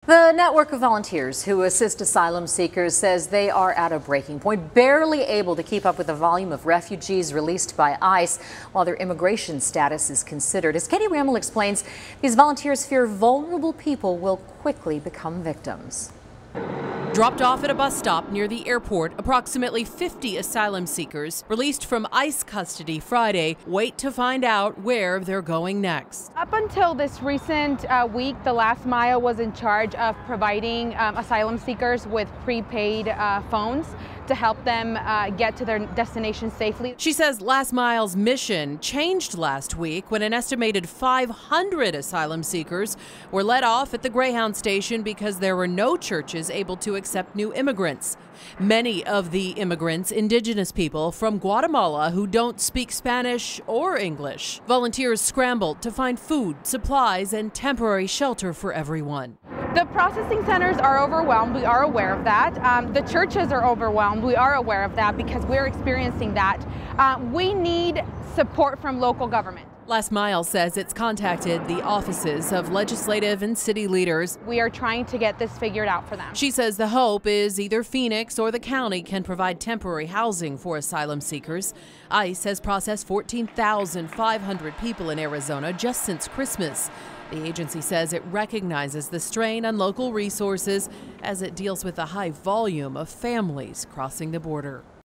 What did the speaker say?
The network of volunteers who assist asylum seekers says they are at a breaking point, barely able to keep up with the volume of refugees released by ICE while their immigration status is considered. As Katie Rammel explains, these volunteers fear vulnerable people will quickly become victims. Dropped off at a bus stop near the airport, approximately 50 asylum seekers released from ICE custody Friday wait to find out where they're going next. Up until this recent week, the Last Mile was in charge of providing asylum seekers with prepaid phones to help them get to their destination safely. She says Last Mile's mission changed last week when an estimated 500 asylum seekers were let off at the Greyhound station because there were no churches able to accept new immigrants. Many of the immigrants, indigenous people from Guatemala who don't speak Spanish or English. Volunteers scrambled to find food, supplies, and temporary shelter for everyone. The processing centers are overwhelmed. We are aware of that. The churches are overwhelmed. We are aware of that because we're experiencing that. We need support from local government. Last Mile says it's contacted the offices of legislative and city leaders. We are trying to get this figured out for them. She says the hope is either Phoenix or the county can provide temporary housing for asylum seekers. ICE has processed 14,500 people in Arizona just since Christmas. The agency says it recognizes the strain on local resources as it deals with the high volume of families crossing the border.